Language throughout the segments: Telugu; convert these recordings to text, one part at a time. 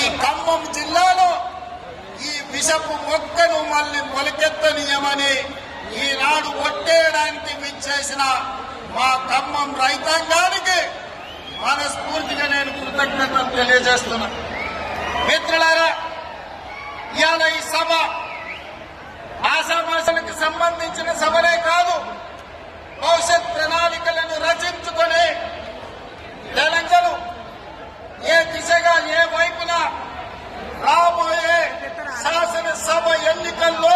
ఈ ఖమ్మం జిల్లాలో ఈ విషపు మొక్కను మళ్ళీ మొలకెత్తనీయమని ఈనాడు ఒట్టేయడానికి విచ్చేసిన మా ఖమ్మం రైతాంగానికి మనస్ఫూర్తిగా నేను కృతజ్ఞతలు తెలియజేస్తున్నా. మిత్రులారా, ఇవాళ ఈ సభ ఆశామాషలకు సంబంధించిన సభలే కాదు, భవిష్యత్ ప్రణాళికలను రచించుకొని తెలంగాణ ఏ దిశగా ఏ వైపున రాబోయే శాసనసభ ఎన్నికల్లో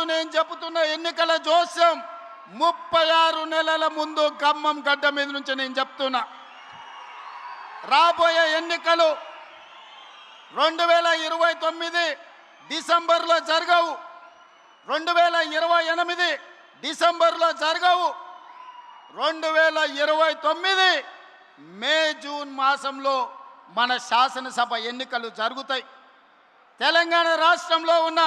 నేను చెబుతున్న ఎన్నికల జోస్యం 36 నెలల ముందు ఖమ్మం గడ్డ మీద నుంచి నేను చెప్తున్నా. రాబోయే ఎన్నికలు 2029 డిసెంబర్లో జరగవు, 2028 డిసెంబర్లో జరగవు, 2029 మే జూన్ మాసంలో మన శాసనసభ ఎన్నికలు జరుగుతాయి. తెలంగాణ రాష్ట్రంలో ఉన్న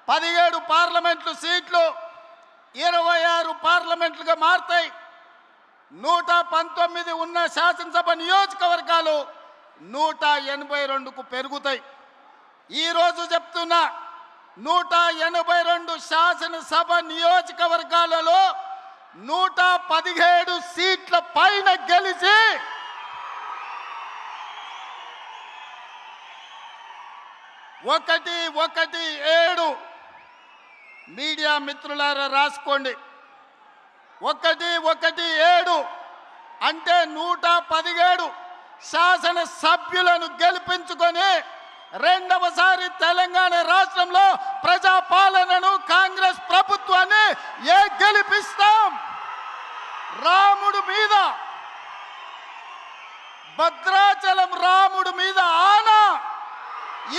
17 పార్లమెంట్లు సీట్లు 26 పార్లమెంట్లుగా మారుతాయి. 119 ఉన్న శాసనసభ నియోజకవర్గాలు 182కు పెరుగుతాయి. ఈరోజు చెప్తున్నా, 182 శాసనసభ నియోజకవర్గాలలో 117 సీట్ల పైన గెలిచి 117 మీడియా మిత్రులారా రాసుకోండి. 117 అంటే 117 శాసన సభ్యులను గెలిపించుకొని రెండవసారి తెలంగాణ రాష్ట్రంలో ప్రజాపాలనను కాంగ్రెస్ ప్రభుత్వాన్ని గెలిపిస్తాం. రాముడు మీద, భద్రాచలం రాముడు మీద ఆనా.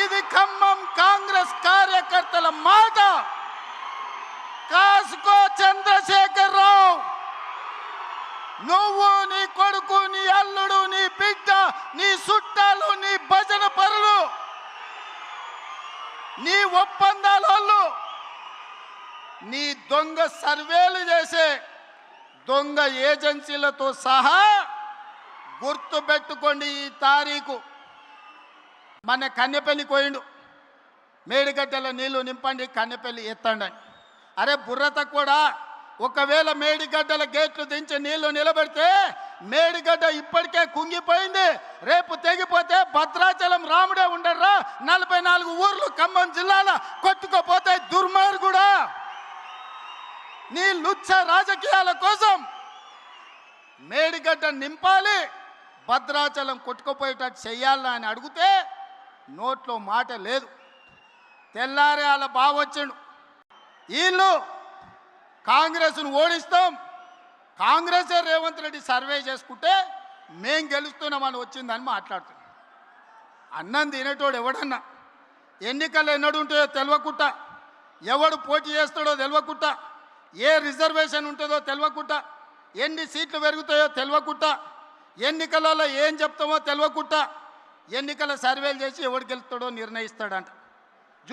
ఇది ఖమ్మం కాంగ్రెస్ కార్యకర్తల మాట. కాసుకో చంద్రశేఖర్ రావు, నువ్వు, నీ కొడుకు, నీ అల్లుడు, నీ బిడ్డ, నీ చుట్టాలు, నీ భజన పరులు, నీ ఒప్పందాల వాళ్ళు నీ దొంగ సర్వేలు చేసే దొంగ ఏజెన్సీలతో సహా గుర్తుపెట్టుకోండి. ఈ తారీఖు మన కన్నెపల్లి పోయిండు, మేడిగడ్డల నీళ్లు నింపండి, కన్నెపల్లి ఎత్తండి అని. అరే బుర్రత కూడా, ఒకవేళ మేడిగడ్డల గేట్లు దించి నీళ్లు నిలబెడితే మేడిగడ్డ ఇప్పటికే కుంగిపోయింది. రేపు తెగిపోతే భద్రాచలం రాముడే ఉండర్రా, 44 ఊర్లు ఖమ్మం జిల్లాలో కొట్టుకుపోతే దుర్మార్గుడా. నీ లుచ్చ రాజకీయాల కోసం మేడిగడ్డ నింపాలి, భద్రాచలం కొట్టుకుపోయేటట్టు చెయ్యాలా అని అడిగితే నోట్లో మాట లేదు. తెల్లారే అలా బావొచ్చాడు, వీళ్ళు కాంగ్రెస్ను ఓడిస్తాం, కాంగ్రెస్ రేవంత్ రెడ్డి సర్వే చేసుకుంటే మేం గెలుస్తున్నామని వచ్చిందని మాట్లాడుతున్నాం. అన్నం తినేటోడు ఎవడన్నా ఎన్నికలు ఎన్నడు ఉంటాయో తెలియకుండా, ఎవడు పోటీ చేస్తాడో తెలియకుండా, ఏ రిజర్వేషన్ ఉంటుందో తెలియకుండా, ఎన్ని సీట్లు పెరుగుతాయో తెలియకుండా, ఎన్నికలలో ఏం చెప్తామో తెలియకుండా ఎన్నికల సర్వేలు చేసి ఎవడు గెలుస్తాడో నిర్ణయిస్తాడంట.